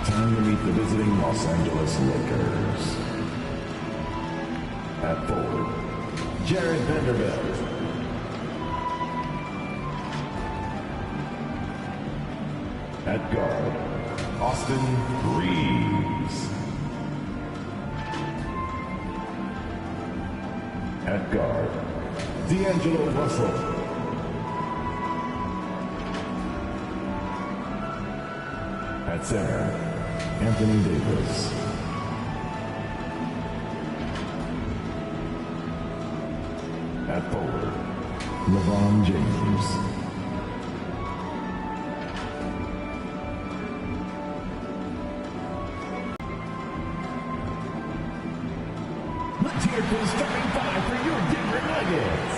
Time to meet the visiting Los Angeles Lakers. At forward, Jared Vanderbilt. At guard, Austin Reeves. At guard, D'Angelo Russell. At center, Anthony Davis. At forward, LeBron James. Let's hear for the starting five for your Denver Nuggets.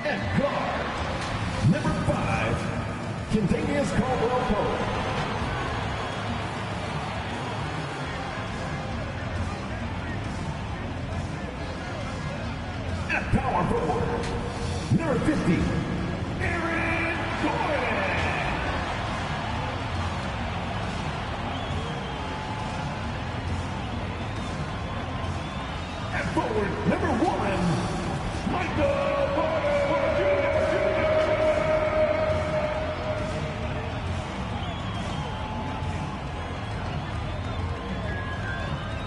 At guard, number 5, Kentavious Caldwell-Pope. At power forward, number 50, Aaron Gordon. At forward, number 1, Michael Porter Jr.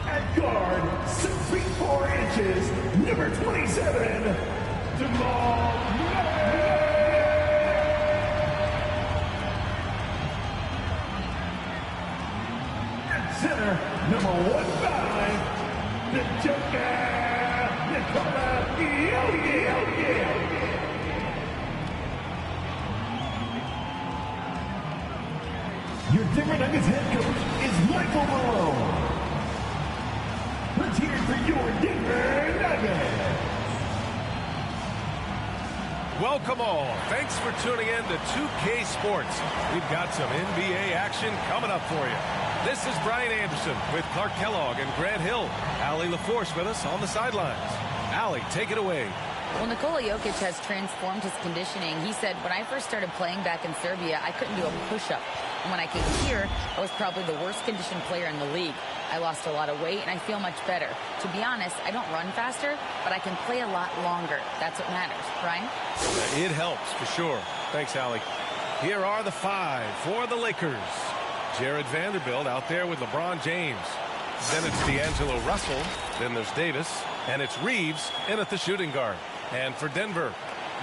At guard, 6 feet 4 inches, number 27, Jamal Murray. At center, number 15, the Joker, Nikola Jokic. Your Denver Nuggets head coach is Michael Malone. Let's hear it for your Denver Nuggets. Welcome all. Thanks for tuning in to 2K Sports. We've got some NBA action coming up for you. This is Brian Anderson with Clark Kellogg and Grant Hill. Allie LaForce with us on the sidelines. Allie, take it away. Well, Nikola Jokic has transformed his conditioning. He said, when I first started playing back in Serbia, I couldn't do a push-up. And when I came here, I was probably the worst conditioned player in the league. I lost a lot of weight, and I feel much better. To be honest, I don't run faster, but I can play a lot longer. That's what matters. Brian? It helps, for sure. Thanks, Allie. Here are the 5 for the Lakers. Jared Vanderbilt out there with LeBron James. Then it's D'Angelo Russell. Then there's Davis. And it's Reeves in at the shooting guard. And for Denver,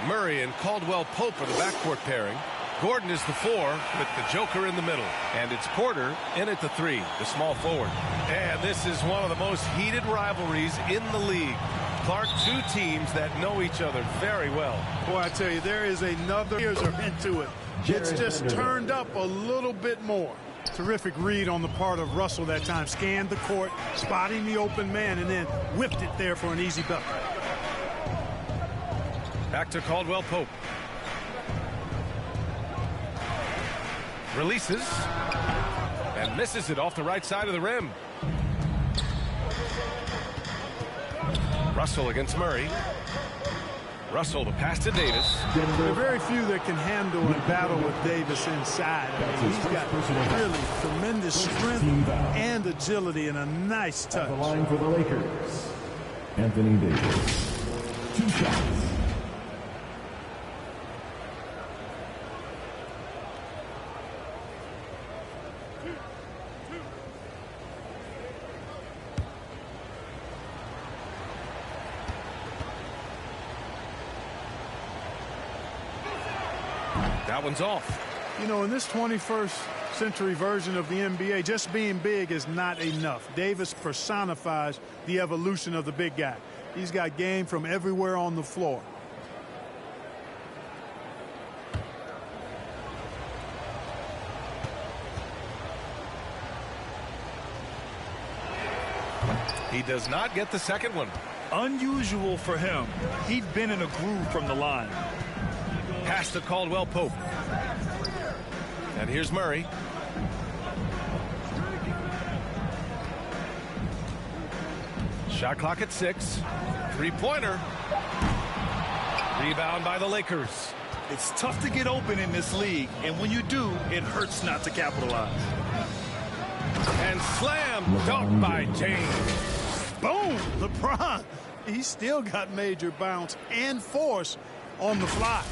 Murray and Caldwell-Pope are the backcourt pairing. Gordon is the 4 with the Joker in the middle. And it's Porter in at the 3, the small forward. And this is one of the most heated rivalries in the league. Clark, 2 teams that know each other very well. Boy, I tell you, there is another years are into it. It's just turned up a little bit more. Terrific read on the part of Russell that time. Scanned the court, spotting the open man, and then whipped it there for an easy bucket. Back to Caldwell-Pope. Releases. And misses it off the right side of the rim. Russell against Murray. Russell, the pass to Davis. There are very few that can handle and battle with Davis inside. I mean, he's got really tremendous strength and agility and a nice touch. At the line for the Lakers, Anthony Davis. 2 shots. That one's off. You know, in this 21st century version of the NBA, just being big is not enough. Davis personifies the evolution of the big guy. He's got game from everywhere on the floor. He does not get the second one. Unusual for him. He'd been in a groove from the line. Pass to Caldwell-Pope. And here's Murray. Shot clock at 6. Three-pointer. Rebound by the Lakers. It's tough to get open in this league, and when you do, it hurts not to capitalize. And slam dunked by James. Boom! LeBron, he still got major bounce and force on the fly.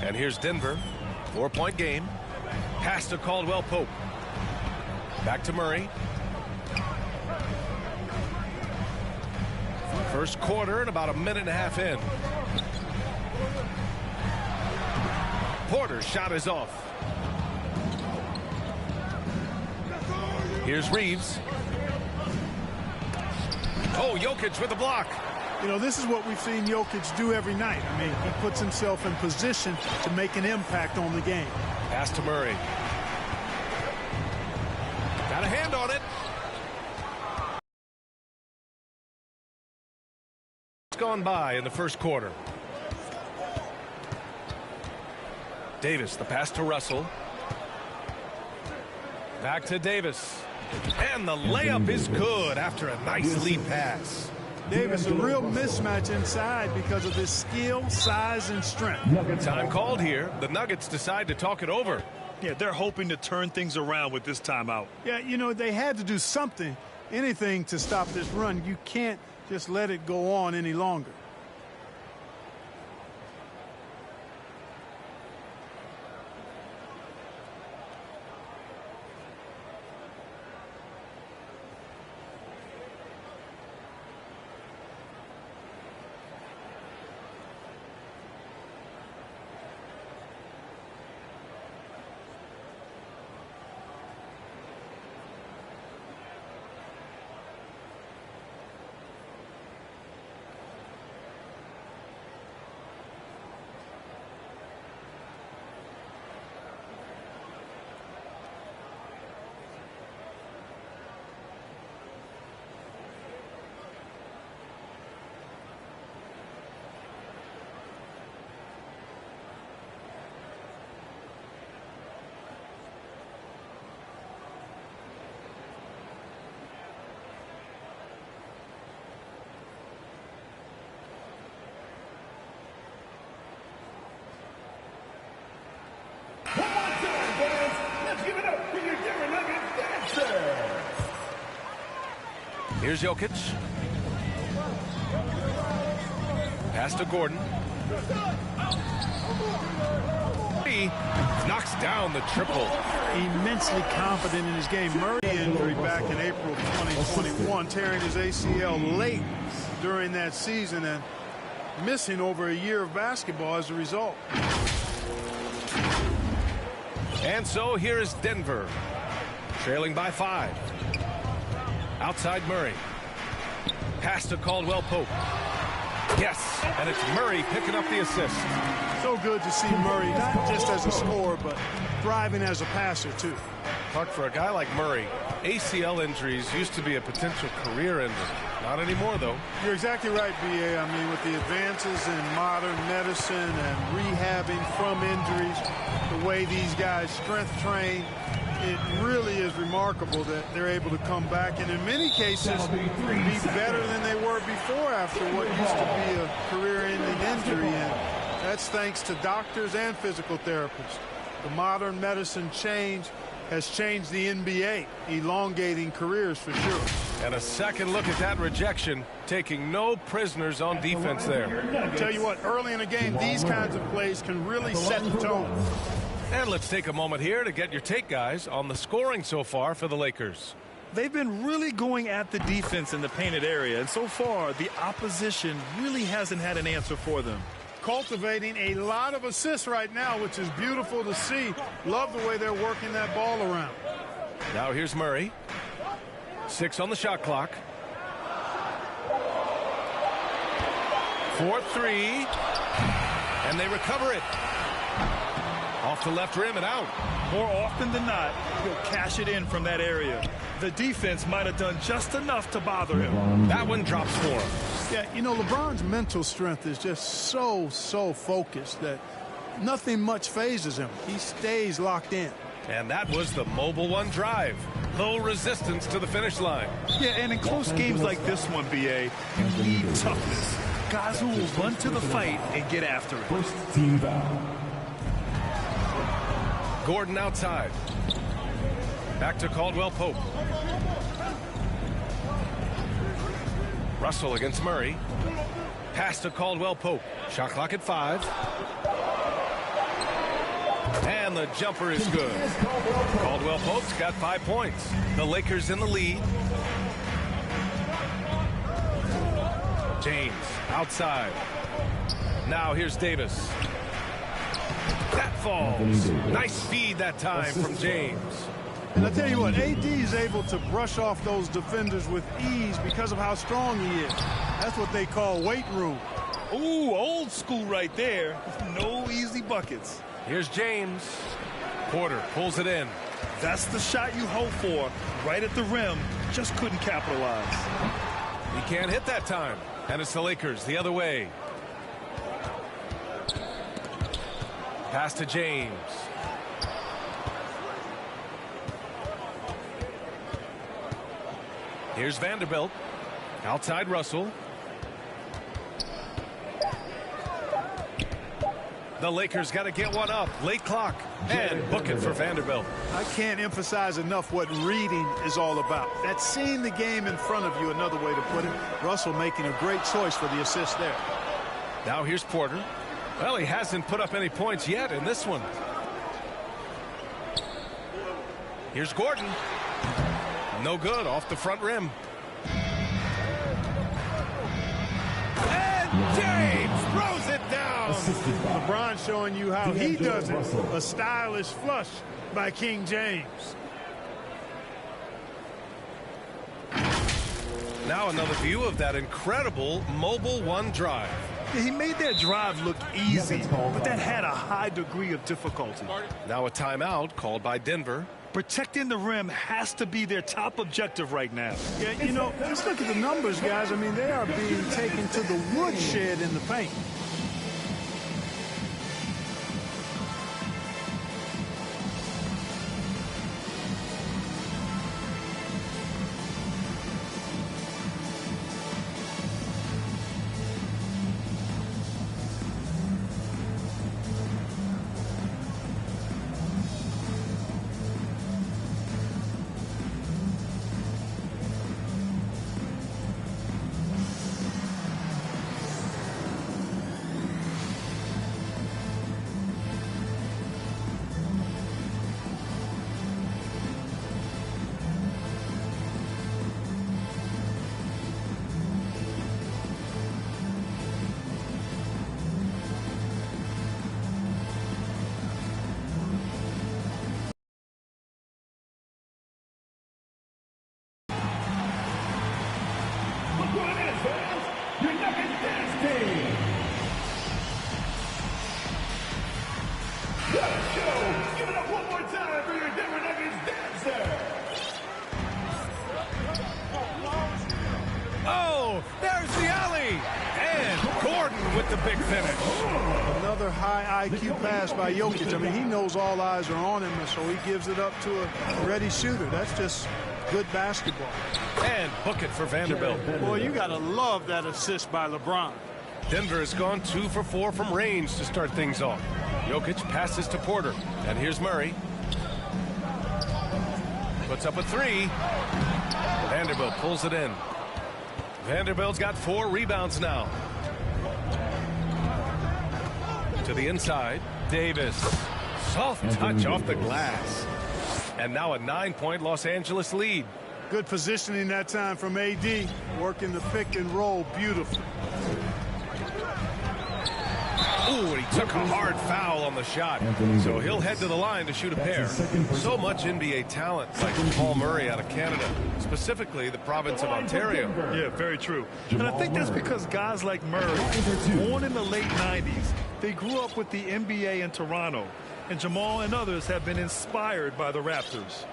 And here's Denver. 4-point game. Pass to Caldwell Pope. Back to Murray. First quarter and about a minute and a half in. Porter's shot is off. Here's Reeves. Oh, Jokic with the block. You know, this is what we've seen Jokic do every night. I mean, he puts himself in position to make an impact on the game. Pass to Murray. Got a hand on it. It's gone by in the first quarter. Davis, the pass to Russell. Back to Davis. And the layup is good after a nice lead pass. Davis, a real mismatch inside because of his skill, size, and strength. Time called here. The Nuggets decide to talk it over. Yeah, they're hoping to turn things around with this timeout. Yeah, you know, they had to do something, anything to stop this run. You can't just let it go on any longer. Here's Jokic. Pass to Gordon. He knocks down the triple. Immensely confident in his game. Murray injury back in April 2021, tearing his ACL late during that season and missing over a year of basketball as a result. And so here is Denver, trailing by 5. Outside Murray. Pass to Caldwell Pope. Yes, and it's Murray picking up the assist. So good to see Murray, not just as a scorer, but thriving as a passer, too. Clark, for a guy like Murray, ACL injuries used to be a potential career ender. Not anymore, though. You're exactly right, B.A. I mean, with the advances in modern medicine and rehabbing from injuries, the way these guys strength train, it really is remarkable that they're able to come back and in many cases be better than they were before after what used to be a career-ending injury. And that's thanks to doctors and physical therapists. The modern medicine change has changed the NBA, elongating careers for sure. And a second look at that rejection, taking no prisoners on defense there. I'll tell you what, early in a game, these kinds of plays can really set the tone. And let's take a moment here to get your take, guys, on the scoring so far for the Lakers. They've been really going at the defense in the painted area, and so far the opposition really hasn't had an answer for them. Cultivating a lot of assists right now, which is beautiful to see. Love the way they're working that ball around. Now here's Murray. 6 on the shot clock. 4-3. And they recover it. Off the left rim and out. More often than not, he'll cash it in from that area. The defense might have done just enough to bother him. That one drops for him. Yeah, you know, LeBron's mental strength is just so focused that nothing much phases him. He stays locked in. And that was the Mobile One drive. Low resistance to the finish line. Yeah, and in close games like this one, B.A., you need toughness. Guys who will run to the fight and get after it. First team foul. Gordon outside. Back to Caldwell Pope. Russell against Murray. Pass to Caldwell Pope. Shot clock at 5. And the jumper is good. Caldwell Pope's got 5 points. The Lakers in the lead. James outside. Now here's Davis. That falls. Nice feed that time from James. And I tell you what, AD is able to brush off those defenders with ease because of how strong he is. That's what they call weight room. Ooh, old school right there. No easy buckets. Here's James. Porter pulls it in. That's the shot you hope for. Right at the rim. Just couldn't capitalize. He can't hit that time. And it's the Lakers the other way. Pass to James. Here's Vanderbilt. Outside Russell. The Lakers got to get one up. Late clock. And book it for Vanderbilt. I can't emphasize enough what reading is all about. That's seeing the game in front of you, another way to put it. Russell making a great choice for the assist there. Now here's Porter. Well, he hasn't put up any points yet in this one. Here's Gordon. No good off the front rim. And James throws it down. LeBron showing you how he does it. A stylish flush by King James. Now another view of that incredible Mobile One drive. Yeah, he made that drive look easy, but that had a high degree of difficulty. Now a timeout called by Denver. Protecting the rim has to be their top objective right now. Yeah, you know, let's look at the numbers, guys. I mean, they are being taken to the woodshed in the paint. Oh, there's the alley. And Gordon with the big finish. Another high IQ pass by Jokic. I mean, he knows all eyes are on him, so he gives it up to a ready shooter. That's just good basketball. And book it for Vanderbilt. Boy, you got to love that assist by LeBron. Denver has gone 2 for 4 from range to start things off. Jokic passes to Porter. And here's Murray. Puts up a 3. Vanderbilt pulls it in. Vanderbilt's got 4 rebounds now. To the inside. Davis. Soft touch off the glass. And now a 9-point Los Angeles lead. Good positioning that time from AD. Working the pick and roll beautifully. Ooh, and he took a hard foul on the shot. So he'll head to the line to shoot a pair. So much NBA talent like Paul Murray out of Canada, specifically the province of Ontario. Yeah, very true. And I think that's because guys like Murray, born in the late 90s, they grew up with the NBA in Toronto. And Jamal and others have been inspired by the Raptors.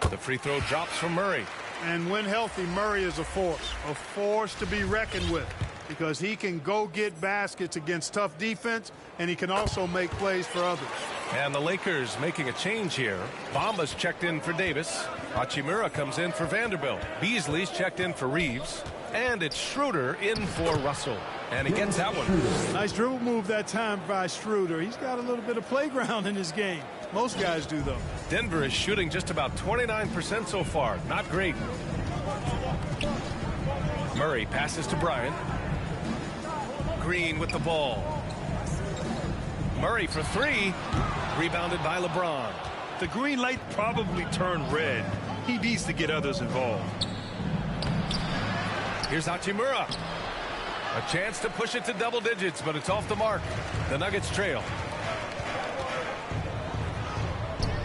The free throw drops from Murray. And when healthy, Murray is a force to be reckoned with, because he can go get baskets against tough defense, and he can also make plays for others. And the Lakers making a change here. Bamba's checked in for Davis. Hachimura comes in for Vanderbilt. Beasley's checked in for Reeves. And it's Schroeder in for Russell. And he gets that one. Nice dribble move that time by Schroeder. He's got a little bit of playground in his game. Most guys do, though. Denver is shooting just about 29% so far. Not great. Murray passes to Bryant. Green with the ball. Murray for three. Rebounded by LeBron. The green light probably turned red. He needs to get others involved. Here's Hachimura. A chance to push it to double digits, but it's off the mark. The Nuggets trail.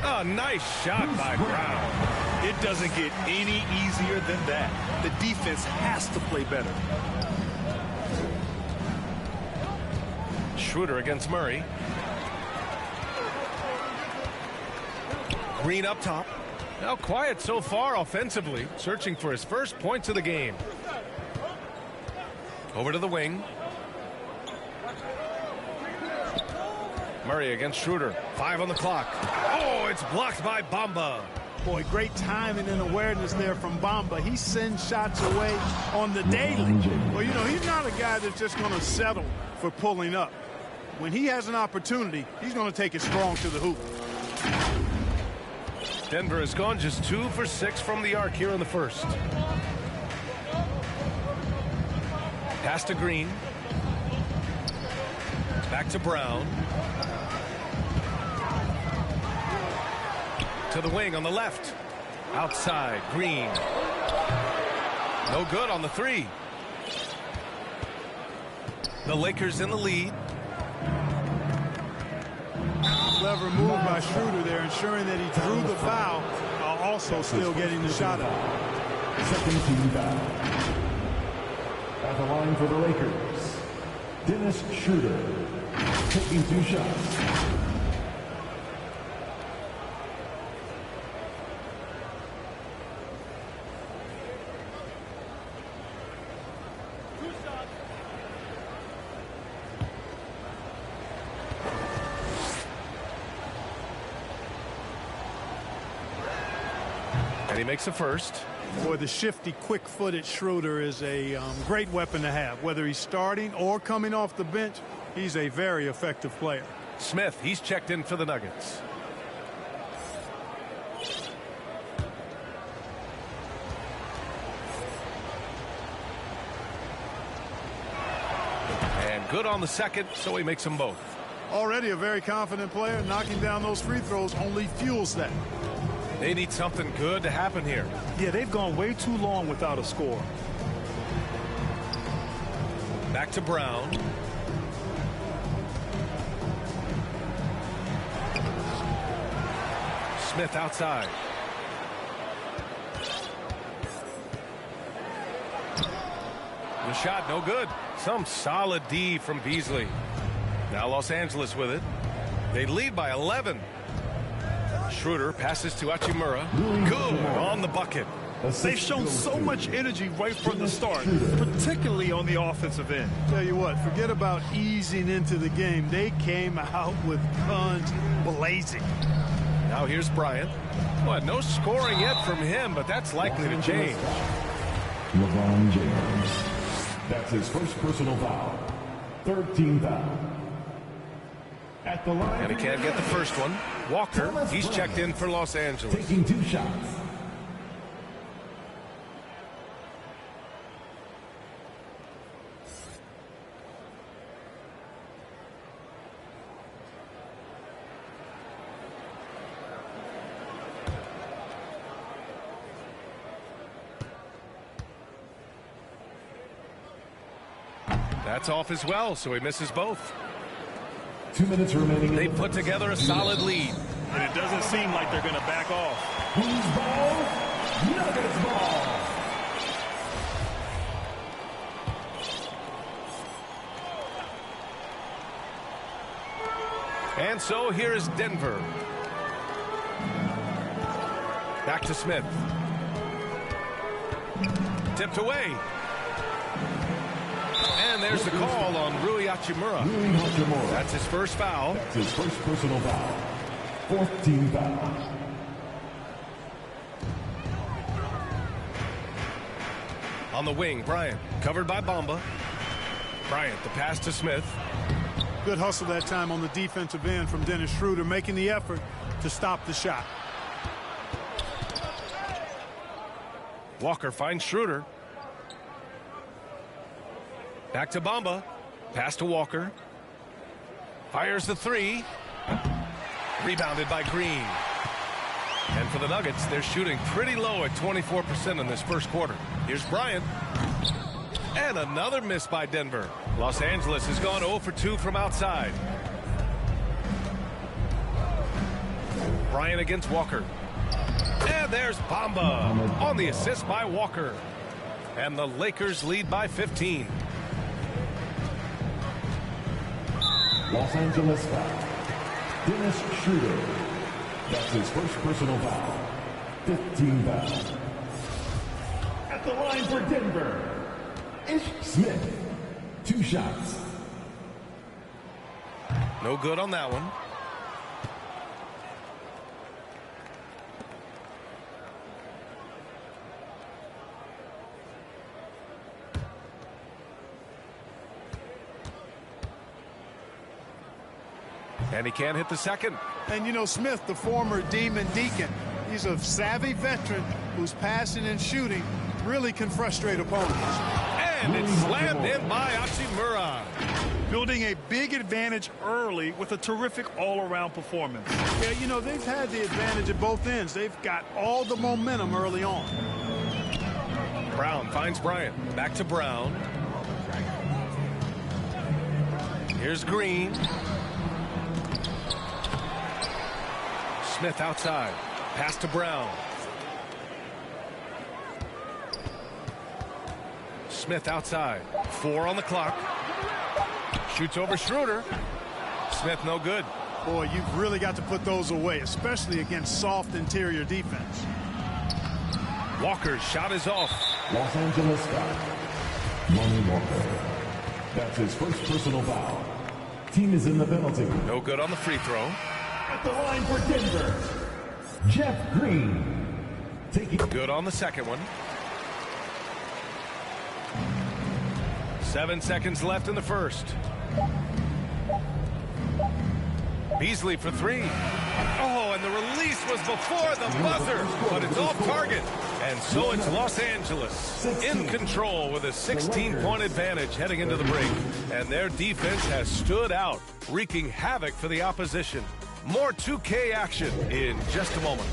A nice shot by Brown. It doesn't get any easier than that. The defense has to play better. Schroeder against Murray. Green up top. Now quiet so far offensively, searching for his first points of the game. Over to the wing. Murray against Schroeder. 5 on the clock. Oh, it's blocked by Bamba. Boy, great timing and awareness there from Bamba. He sends shots away on the daily. Well, you know, he's not a guy that's just going to settle for pulling up. When he has an opportunity, he's going to take it strong to the hoop. Denver has gone just 2 for 6 from the arc here in the first. Pass to Green. Back to Brown. To the wing on the left. Outside, Green. No good on the three. The Lakers in the lead. Clever move by Schroeder there, ensuring that he drew the foul while also still getting the shot up. Second team foul. At the line for the Lakers, Dennis Schroeder, taking 2 shots. And he makes a first. Boy, the shifty, quick-footed Schroeder is a great weapon to have. Whether he's starting or coming off the bench, he's a very effective player. Smith, he's checked in for the Nuggets. And good on the second, so he makes them both. Already a very confident player. Knocking down those free throws only fuels that. They need something good to happen here. Yeah, they've gone way too long without a score. Back to Brown. Smith outside. The shot no good. Some solid D from Beasley. Now Los Angeles with it. They lead by 11. Schroeder passes to Hachimura. Good on the bucket. They've shown so much energy right from the start, particularly on the offensive end. Tell you what, forget about easing into the game. They came out with guns blazing. Now here's Bryant. Well, no scoring yet from him, but that's likely to change. LeBron James. That's his first personal foul. 3rd team foul. At the line. And he can't get the first one. Walker, he's checked in for Los Angeles. Taking 2 shots. That's off as well, so he misses both. 2 minutes remaining. They put together a solid lead. And it doesn't seem like they're going to back off. Who's ball? Nuggets ball. And so here is Denver. Back to Smith. Tipped away. And there's the call on Rui Hachimura. Rui Hachimura. That's his first foul. That's his first personal foul. Fourth team foul. On the wing, Bryant, covered by Bamba. Bryant, the pass to Smith. Good hustle that time on the defensive end from Dennis Schroeder, making the effort to stop the shot. Walker finds Schroeder. Back to Bamba. Pass to Walker. Fires the three. Rebounded by Green. And for the Nuggets, they're shooting pretty low at 24% in this first quarter. Here's Bryant. And another miss by Denver. Los Angeles has gone 0 for 2 from outside. Bryant against Walker. And there's Bamba on the assist by Walker. And the Lakers lead by 15. Los Angeles foul. Dennis Schroeder. That's his first personal foul. 15 fouls. At the line for Denver, Ish Smith. 2 shots. No good on that one. And he can't hit the second. And you know, Smith, the former Demon Deacon, he's a savvy veteran whose passing and shooting really can frustrate opponents. And it's slammed in by Hachimura. Building a big advantage early with a terrific all-around performance. Yeah, you know, they've had the advantage at both ends. They've got all the momentum early on. Brown finds Bryant. Back to Brown. Here's Green. Smith outside. Pass to Brown. Smith outside. 4 on the clock. Shoots over Schroeder. Smith no good. Boy, you've really got to put those away, especially against soft interior defense. Walker's shot is off. Los Angeles foul. Lonnie Walker. That's his first personal foul. Team is in the penalty. No good on the free throw. At the line for Denver, Jeff Green. Taking good on the second one. 7 seconds left in the first. Beasley for 3. Oh, and the release was before the buzzer, but it's off target. And so it's Los Angeles in control with a 16-point advantage heading into the break. And their defense has stood out, wreaking havoc for the opposition. More 2K action in just a moment.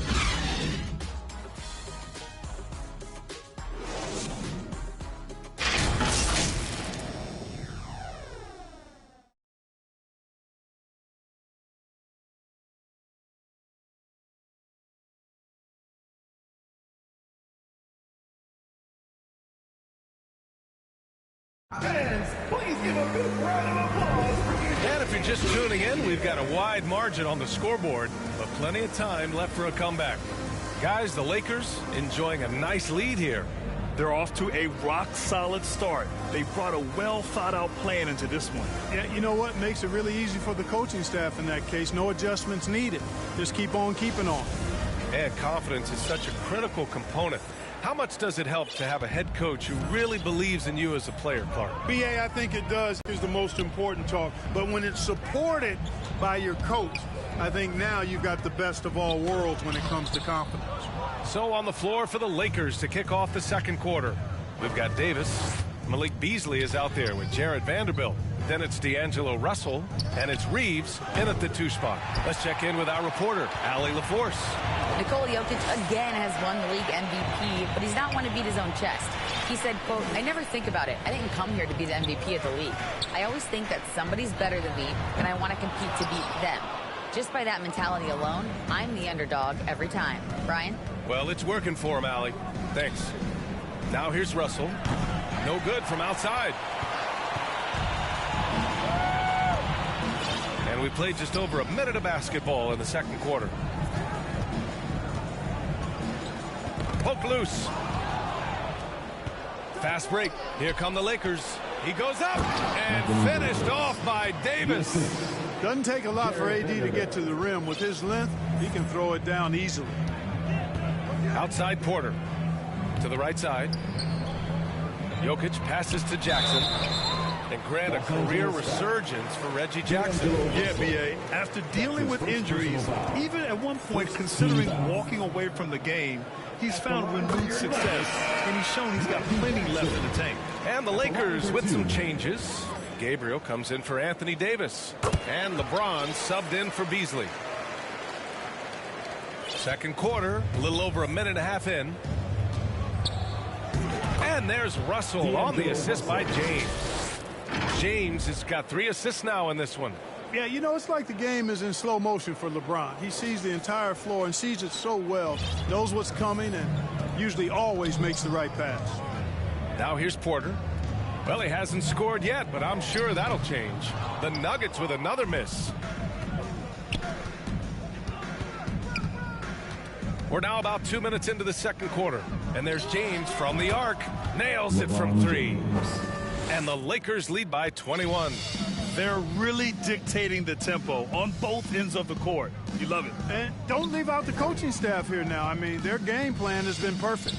fans, please give a big round of applause for you. And if you're just tuning in, we've got a wide margin on the scoreboard, but plenty of time left for a comeback. Guys, the Lakers enjoying a nice lead here. They're off to a rock-solid start. They brought a well-thought-out plan into this one. Yeah, you know what? Makes it really easy for the coaching staff in that case. No adjustments needed. Just keep on keeping on. And confidence is such a critical component. How much does it help to have a head coach who really believes in you as a player, Clark? BA, I think it does is the most important talk. But when it's supported by your coach, I think now you've got the best of all worlds when it comes to confidence. So on the floor for the Lakers to kick off the second quarter, we've got Davis. Malik Beasley is out there with Jarred Vanderbilt. Then it's D'Angelo Russell, and it's Reeves in at the 2 spot. Let's check in with our reporter, Allie LaForce. Nikola Jokic again has won the league MVP, but he's not one to beat his own chest. He said, quote, "I never think about it. I didn't come here to be the MVP of the league. I always think that somebody's better than me, and I want to compete to beat them. Just by that mentality alone, I'm the underdog every time." Brian? Well, it's working for him, Allie. Thanks. Now here's Russell. No good from outside. And we played just over a minute of basketball in the second quarter. Poke loose. Fast break. Here come the Lakers. He goes up and finished off by Davis. Doesn't take a lot for AD to get to the rim. With his length, he can throw it down easily. Outside Porter to the right side. Jokic passes to Jackson. And grant a career resurgence for Reggie Jackson. Yeah, B.A. After dealing with injuries, even at one point considering walking away from the game, he's found renewed success, and he's shown he's got plenty left in the tank. And the Lakers with some changes. Gabriel comes in for Anthony Davis. And LeBron subbed in for Beasley. Second quarter, a little over a minute and a half in. And there's Russell on the assist by James. James has got 3 assists now in this one. Yeah, you know, it's like the game is in slow motion for LeBron. He sees the entire floor and sees it so well, knows what's coming, and usually always makes the right pass. Now here's Porter. Well, he hasn't scored yet, but I'm sure that'll change. The Nuggets with another miss. We're now about 2 minutes into the second quarter. And there's James from the arc. Nails it from 3. And the Lakers lead by 21. They're really dictating the tempo on both ends of the court. You love it. And don't leave out the coaching staff here now. I mean, their game plan has been perfect.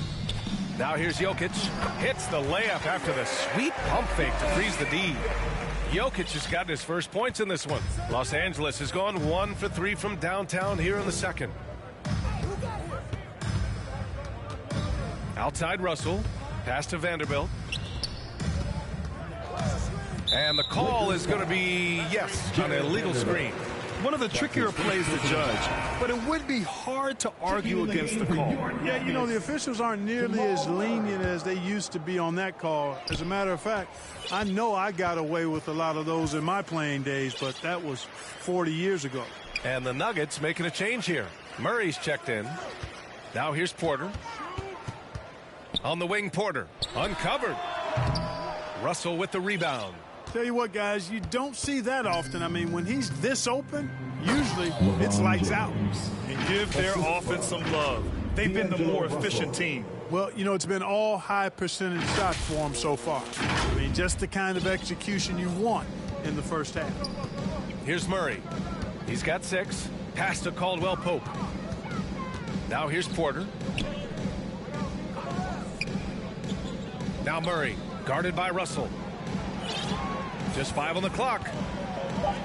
Now here's Jokic. Hits the layup after the sweet pump fake to freeze the D. Jokic has gotten his first points in this one. Los Angeles has gone 1 for 3 from downtown here in the second. Outside Russell. Pass to Vanderbilt. And the call is going to be, yes, an illegal screen. One of the trickier plays to judge, but it would be hard to argue against the call. Yeah, you know, the officials aren't nearly as lenient as they used to be on that call. As a matter of fact, I know I got away with a lot of those in my playing days, but that was 40 years ago. And the Nuggets making a change here. Murray's checked in. Now here's Porter. On the wing, Porter. Uncovered. Russell with the rebound. Tell you what, guys, you don't see that often. I mean, when he's this open, usually it's lights out. And give their offense some love. They've been the more efficient team. Well, you know, it's been all high percentage shots for them so far. I mean, just the kind of execution you want in the first half. Here's Murray. He's got 6. Pass to Caldwell Pope. Now here's Porter. Now Murray, guarded by Russell. Just 5 on the clock.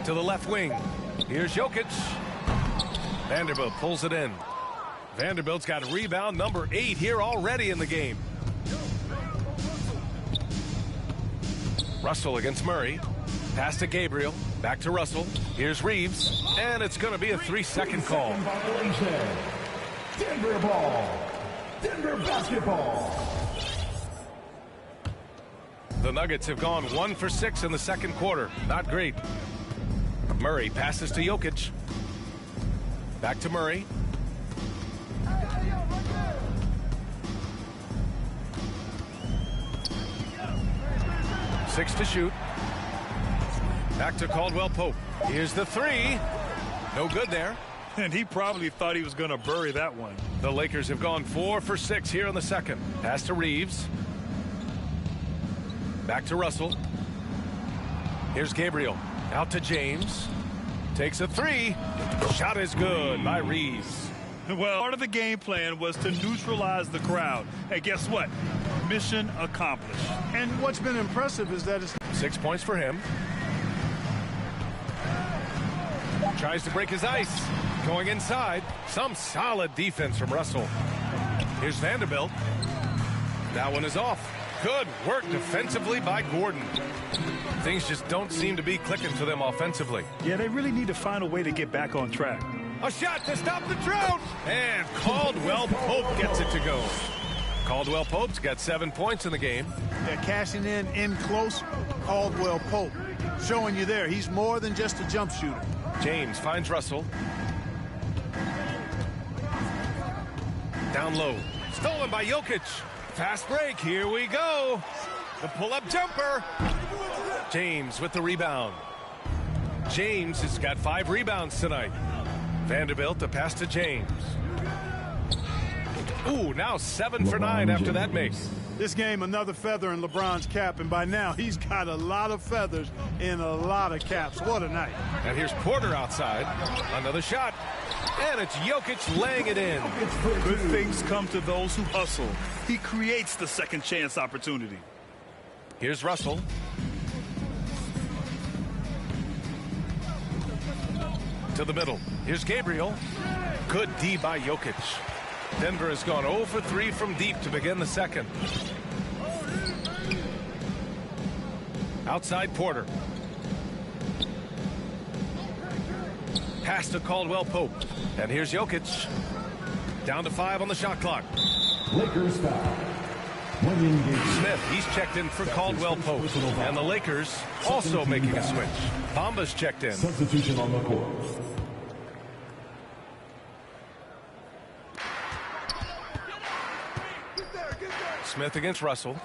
To the left wing. Here's Jokic. Vanderbilt pulls it in. Vanderbilt's got rebound number 8 here already in the game. Russell against Murray. Pass to Gabriel. Back to Russell. Here's Reeves. And it's going to be a 3-second call. Denver ball. Denver basketball. The Nuggets have gone 1 for 6 in the second quarter. Not great. Murray passes to Jokic. Back to Murray. Six to shoot. Back to Caldwell Pope. Here's the 3. No good there. And he probably thought he was going to bury that one. The Lakers have gone 4 for 6 here in the second. Pass to Reeves. Back to Russell. Here's Gabriel. Out to James. Takes a 3. Shot is good by Reeves. Well, part of the game plan was to neutralize the crowd. Hey, guess what? Mission accomplished. And what's been impressive is that it's 6 points for him. Tries to break his ice. Going inside. Some solid defense from Russell. Here's Vanderbilt. That one is off. Good work defensively by Gordon. Things just don't seem to be clicking for them offensively. Yeah, they really need to find a way to get back on track. A shot to stop the drought. And Caldwell Pope gets it to go. Caldwell Pope's got 7 points in the game. They're cashing in close. Caldwell Pope showing you there. He's more than just a jump shooter. James finds Russell. Down low. Stolen by Jokic. Fast break. Here we go. The pull-up jumper. James with the rebound. James has got 5 rebounds tonight. Vanderbilt, the pass to James. Ooh, now 7 for 9 after that make. This game, another feather in LeBron's cap, and by now he's got a lot of feathers in a lot of caps. What a night. And here's Porter outside. Another shot. And it's Jokic laying it in. Good things come to those who hustle. He creates the second chance opportunity. Here's Russell. To the middle. Here's Gabriel. Good D by Jokic. Denver has gone 0 for 3 from deep to begin the second. Outside Porter. Pass to Caldwell Pope. And here's Jokic. Down to 5 on the shot clock. Lakers foul. Smith, he's checked in for Caldwell Pope. And the Lakers also making a switch. Bamba's checked in. Substitution on the court. Smith against Russell.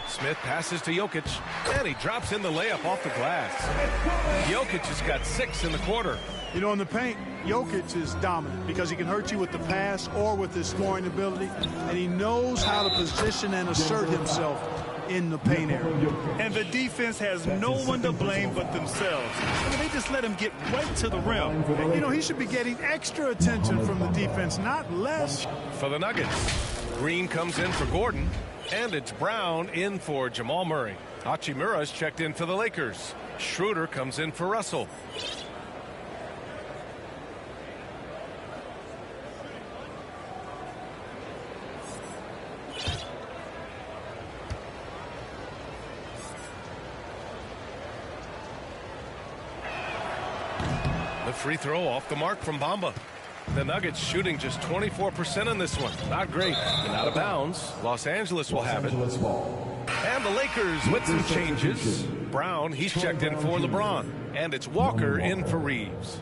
Smith passes to Jokic, and he drops in the layup off the glass. Jokic has got 6 in the quarter. You know, in the paint, Jokic is dominant because he can hurt you with the pass or with his scoring ability, and he knows how to position and assert himself in the paint area. And the defense has no one to blame but themselves. I mean, they just let him get right to the rim. And, you know, he should be getting extra attention from the defense, not less. For the Nuggets, Green comes in for Gordon, and it's Brown in for Jamal Murray. Hachimura's checked in for the Lakers. Schroeder comes in for Russell. The free throw off the mark from Bamba. The Nuggets shooting just 24% in this one. Not great. And out of bounds. Los Angeles will have it. And the Lakers with some changes. Brown, he's checked in for LeBron. And it's Walker in for Reeves.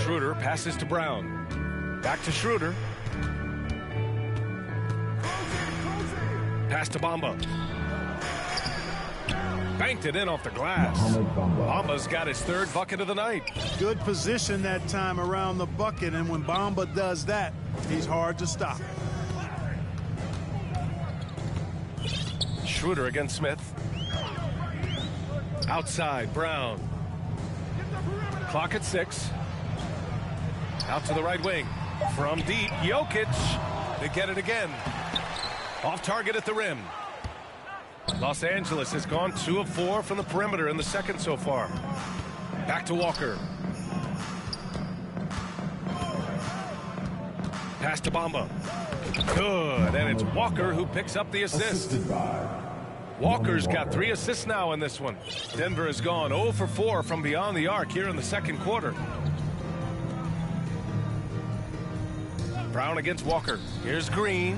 Schroeder passes to Brown. Back to Schroeder. Pass to Bamba. Banked it in off the glass. Bamba's got his 3rd bucket of the night. Good position that time around the bucket, and when Bamba does that, he's hard to stop. Schroeder against Smith. Outside, Brown. Clock at 6. Out to the right wing. From deep, Jokic. They get it again. Off target at the rim. Los Angeles has gone 2 of 4 from the perimeter in the second so far. Back to Walker. Pass to Bamba. Good, and it's Walker who picks up the assist. Walker's got 3 assists now in this one. Denver has gone 0 for 4 from beyond the arc here in the second quarter. Brown against Walker. Here's Green.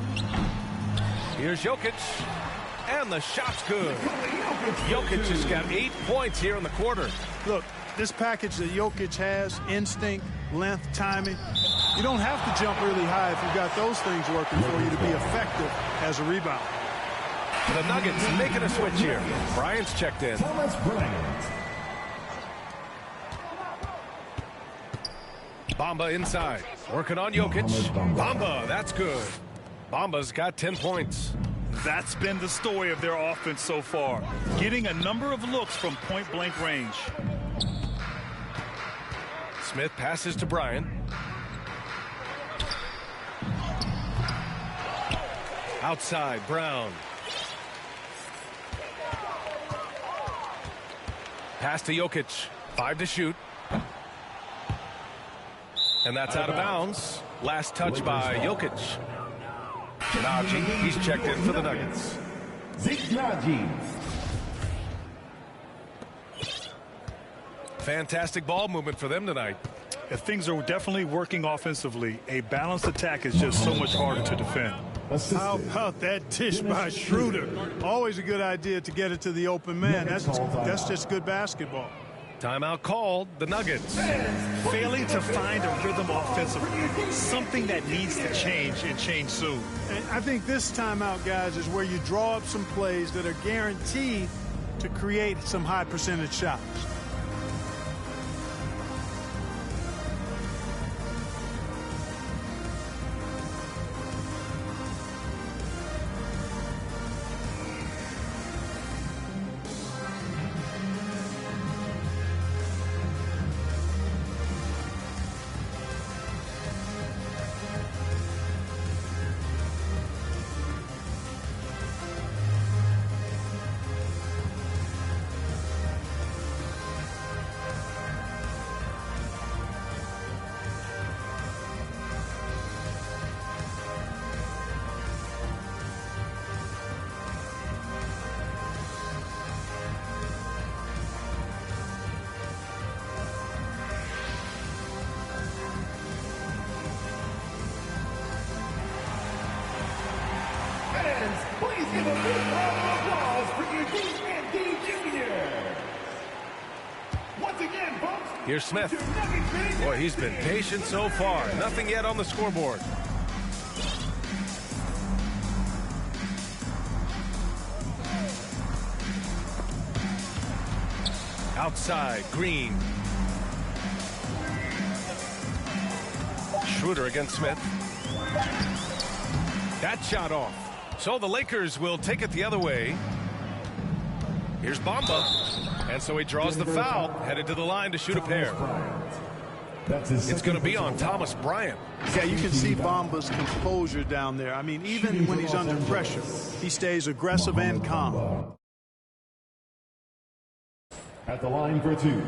Here's Jokic. And the shot's good. Jokic has got 8 points here in the quarter. Look, this package that Jokic has, instinct, length, timing, you don't have to jump really high if you've got those things working for you to be effective as a rebound. The Nuggets making a switch here. Bryant's checked in. Thomas Bryant. Bamba inside. Working on Jokic. Bamba, that's good. Bamba's got 10 points. That's been the story of their offense so far. Getting a number of looks from point-blank range. Smith passes to Bryant. Outside, Brown. Pass to Jokic. 5 to shoot. And that's out of bounds. Last touch by Jokic. Naji, he's checked in for the Nuggets. Zeke Naji. Fantastic ball movement for them tonight. If things are definitely working offensively, a balanced attack is just so much harder to defend. How about that dish by Schroeder? Always a good idea to get it to the open man. That's just good basketball. Timeout called. The Nuggets. Failing to find a rhythm offensively. Something that needs to change and change soon. And I think this timeout, guys, is where you draw up some plays that are guaranteed to create some high percentage shots. Please give a big round of applause for Eugene Anthony Jr. Once again, folks. Here's Smith. Boy, he's been patient so far. Nothing yet on the scoreboard. Outside, Green. Schroeder against Smith. That shot off. So the Lakers will take it the other way. Here's Bamba. And so he draws the foul, headed to the line to shoot a pair. It's going to be on Thomas Bryant. Yeah, you can see Bamba's composure down there. I mean, even when he's under pressure, he stays aggressive and calm. At the line for two.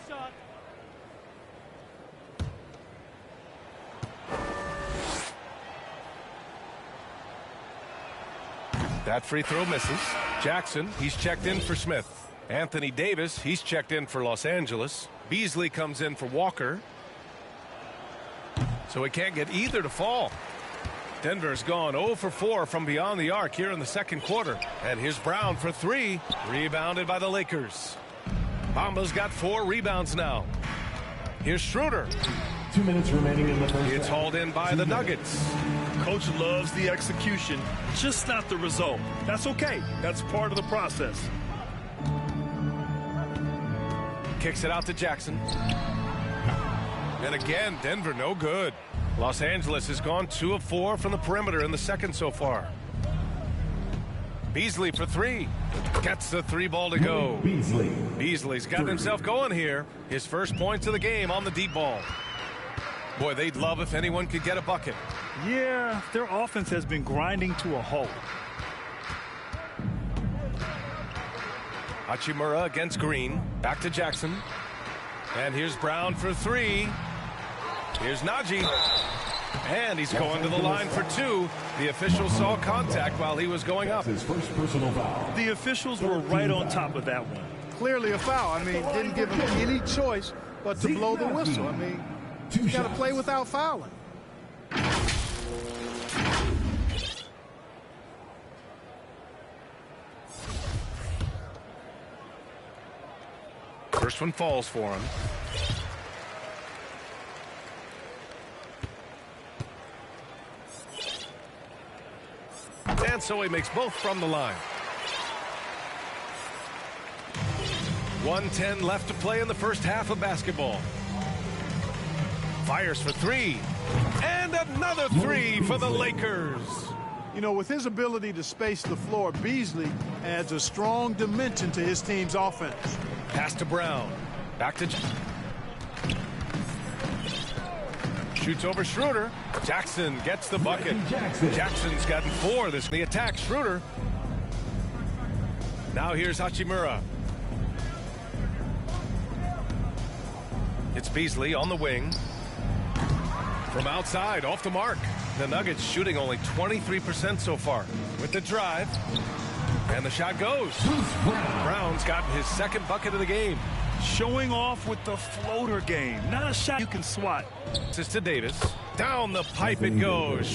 Shot. That free throw misses. Jackson, he's checked in for Smith. Anthony Davis, he's checked in for Los Angeles. Beasley comes in for Walker. So he can't get either to fall. Denver's gone 0 for 4 from beyond the arc here in the second quarter. And here's Brown for three. Rebounded by the Lakers. Bamba's got 4 rebounds now. Here's Schroeder. 2 minutes remaining in the first. It's hauled in by the Nuggets. Coach loves the execution, just not the result. That's okay. That's part of the process. Kicks it out to Jackson. And again, Denver no good. Los Angeles has gone 2 of 4 from the perimeter in the second so far. Beasley for three. Gets the 3 ball to go. Beasley's got himself going here. His first points of the game on the deep ball. Boy, they'd love if anyone could get a bucket. Yeah, their offense has been grinding to a halt. Hachimura against Green. Back to Jackson. And here's Brown for 3. Here's Najee. And he's going to the line for 2. The official saw contact while he was going up. His first personal foul. The officials were right on top of that one. Clearly a foul. I mean, didn't give him any choice but to blow the whistle. I mean, you got to play without fouling. First one falls for him. And so he makes both from the line. 1:10 left to play in the first half of basketball. Fires for 3. And another 3 for the Lakers. You know, with his ability to space the floor, Beasley adds a strong dimension to his team's offense. Pass to Brown. Back to shoots over Schroeder. Jackson gets the bucket. Jackson's gotten 4 this. The attack, Schroeder. Now here's Hachimura. It's Beasley on the wing. From outside, off the mark. The Nuggets shooting only 23% so far. With the drive. And the shot goes. Brown's gotten his second bucket of the game. Showing off with the floater game. Not a shot you can swat. This is to Davis. Down the pipe it goes.